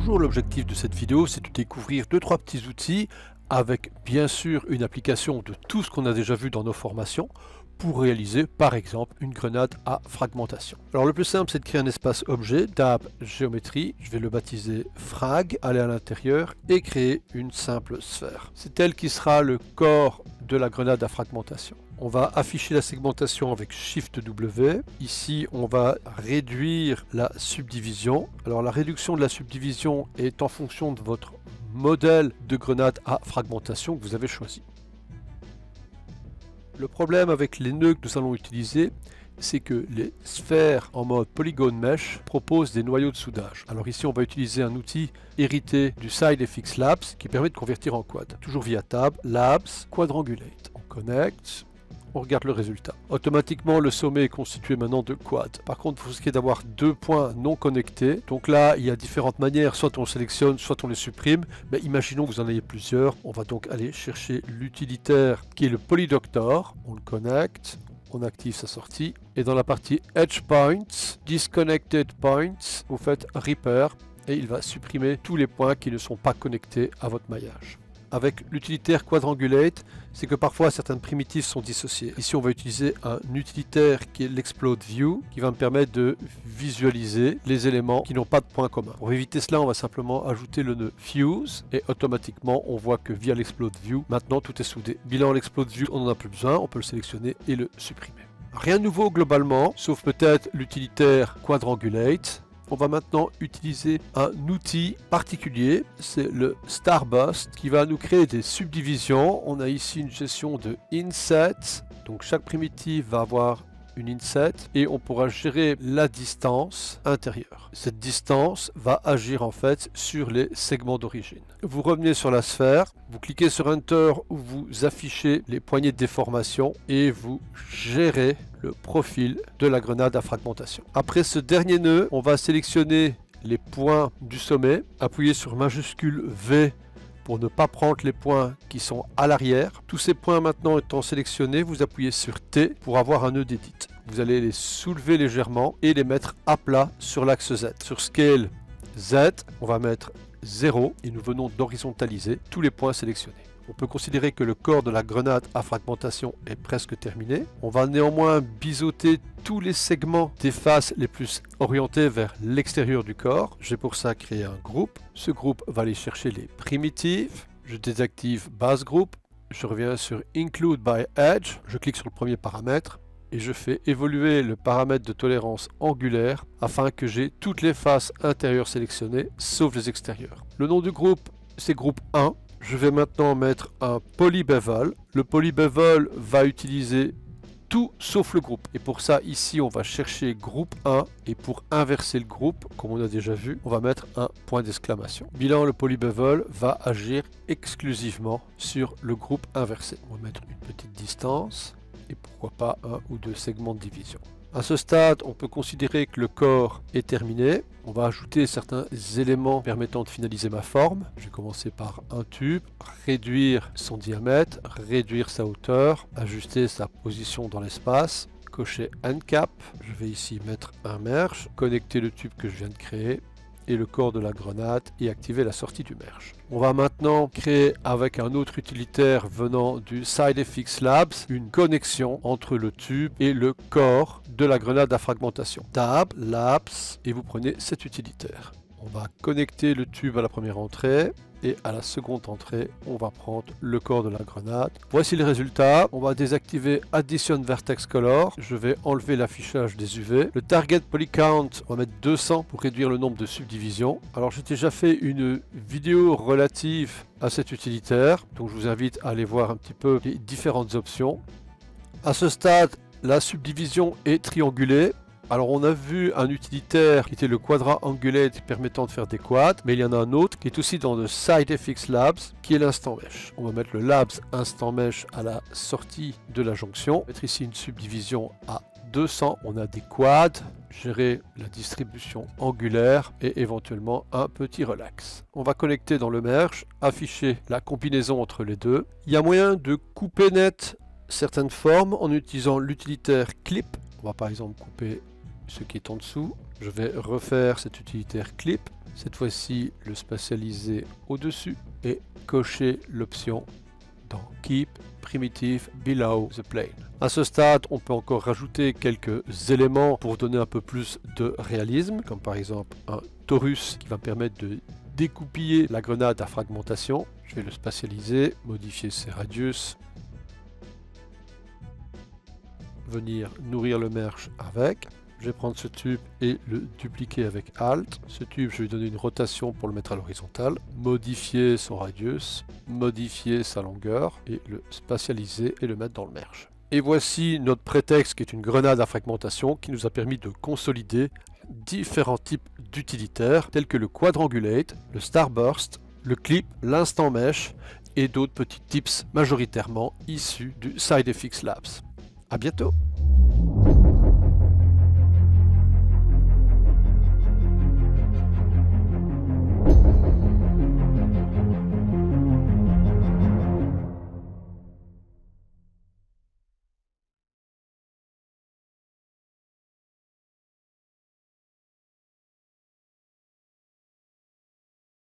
Bonjour, l'objectif de cette vidéo c'est de découvrir 2-3 petits outils avec bien sûr une application de tout ce qu'on a déjà vu dans nos formations pour réaliser par exemple une grenade à fragmentation. Alors le plus simple c'est de créer un espace objet, tab géométrie, je vais le baptiser frag, aller à l'intérieur et créer une simple sphère. C'est elle qui sera le corps de la grenade à fragmentation. On va afficher la segmentation avec Shift W. Ici, on va réduire la subdivision. Alors, la réduction de la subdivision est en fonction de votre modèle de grenade à fragmentation que vous avez choisi. Le problème avec les nœuds que nous allons utiliser, c'est que les sphères en mode Polygon Mesh proposent des noyaux de soudage. Alors ici, on va utiliser un outil hérité du SideFX Labs qui permet de convertir en quad. Toujours via Tab, Labs, Quadrangulate. On connecte. On regarde le résultat. Automatiquement, le sommet est constitué maintenant de quad. Par contre, vous risquez d'avoir deux points non connectés. Donc là, il y a différentes manières. Soit on sélectionne, soit on les supprime. Mais imaginons que vous en ayez plusieurs. On va donc aller chercher l'utilitaire qui est le Polydoctor. On le connecte. On active sa sortie. Et dans la partie Edge Points, Disconnected Points, vous faites Repair. Et il va supprimer tous les points qui ne sont pas connectés à votre maillage. Avec l'utilitaire Quadrangulate, c'est que parfois certaines primitives sont dissociées. Ici, on va utiliser un utilitaire qui est l'Explode View, qui va me permettre de visualiser les éléments qui n'ont pas de point commun. Pour éviter cela, on va simplement ajouter le nœud Fuse, et automatiquement, on voit que via l'Explode View, maintenant tout est soudé. Bilan l'Explode View, on n'en a plus besoin, on peut le sélectionner et le supprimer. Rien de nouveau globalement, sauf peut-être l'utilitaire Quadrangulate. On va maintenant utiliser un outil particulier, c'est le Starbust, qui va nous créer des subdivisions. On a ici une gestion de inset, donc chaque primitive va avoir une inset et on pourra gérer la distance intérieure. Cette distance va agir en fait sur les segments d'origine. Vous revenez sur la sphère, vous cliquez sur Enter où vous affichez les poignées de déformation et vous gérez le profil de la grenade à fragmentation. Après ce dernier nœud, on va sélectionner les points du sommet, appuyer sur majuscule V pour ne pas prendre les points qui sont à l'arrière. Tous ces points maintenant étant sélectionnés, vous appuyez sur T pour avoir un nœud d'édite. Vous allez les soulever légèrement et les mettre à plat sur l'axe Z. Sur Scale Z, on va mettre 0 et nous venons d'horizontaliser tous les points sélectionnés. On peut considérer que le corps de la grenade à fragmentation est presque terminé. On va néanmoins biseauter tous les segments des faces les plus orientés vers l'extérieur du corps. J'ai pour ça créé un groupe. Ce groupe va aller chercher les primitives. Je désactive Base Group. Je reviens sur Include by Edge. Je clique sur le premier paramètre et je fais évoluer le paramètre de tolérance angulaire afin que j'ai toutes les faces intérieures sélectionnées sauf les extérieures. Le nom du groupe, c'est groupe 1. Je vais maintenant mettre un polybevel. Le polybevel va utiliser tout sauf le groupe. Et pour ça, ici, on va chercher groupe 1. Et pour inverser le groupe, comme on a déjà vu, on va mettre un point d'exclamation. Bilan, le polybevel va agir exclusivement sur le groupe inversé. On va mettre une petite distance. Et pourquoi pas un ou deux segments de division. À ce stade, on peut considérer que le corps est terminé. On va ajouter certains éléments permettant de finaliser ma forme. Je vais commencer par un tube, réduire son diamètre, réduire sa hauteur, ajuster sa position dans l'espace, cocher End Cap. Je vais ici mettre un merge, connecter le tube que je viens de créer et le corps de la grenade et activer la sortie du merge. On va maintenant créer avec un autre utilitaire venant du SideFX Labs une connexion entre le tube et le corps de la grenade à fragmentation. Tab, Labs et vous prenez cet utilitaire. On va connecter le tube à la première entrée et à la seconde entrée, on va prendre le corps de la grenade. Voici le résultat. On va désactiver Addition Vertex Color. Je vais enlever l'affichage des UV. Le Target Poly Count, on va mettre 200 pour réduire le nombre de subdivisions. Alors j'ai déjà fait une vidéo relative à cet utilitaire. Donc je vous invite à aller voir un petit peu les différentes options. À ce stade, la subdivision est triangulée. Alors on a vu un utilitaire qui était le Quadrangulate permettant de faire des quads, mais il y en a un autre qui est aussi dans le SideFX Labs qui est l'Instant Mesh. On va mettre le Labs Instant Mesh à la sortie de la jonction. On va mettre ici une subdivision à 200. On a des quads, gérer la distribution angulaire et éventuellement un petit relax. On va connecter dans le merge, afficher la combinaison entre les deux. Il y a moyen de couper net certaines formes en utilisant l'utilitaire Clip. On va par exemple couper ce qui est en dessous. Je vais refaire cet utilitaire clip, cette fois-ci le spatialiser au-dessus et cocher l'option dans Keep Primitive Below the Plane. À ce stade, on peut encore rajouter quelques éléments pour donner un peu plus de réalisme, comme par exemple un torus qui va permettre de découpiller la grenade à fragmentation. Je vais le spatialiser, modifier ses radius, venir nourrir le merge avec. Je vais prendre ce tube et le dupliquer avec Alt. Ce tube, je vais lui donner une rotation pour le mettre à l'horizontale. Modifier son radius, modifier sa longueur et le spatialiser et le mettre dans le merge. Et voici notre prétexte qui est une grenade à fragmentation qui nous a permis de consolider différents types d'utilitaires tels que le quadrangulate, le starburst, le clip, l'instant mesh et d'autres petits tips majoritairement issus du SideFX Labs. À bientôt!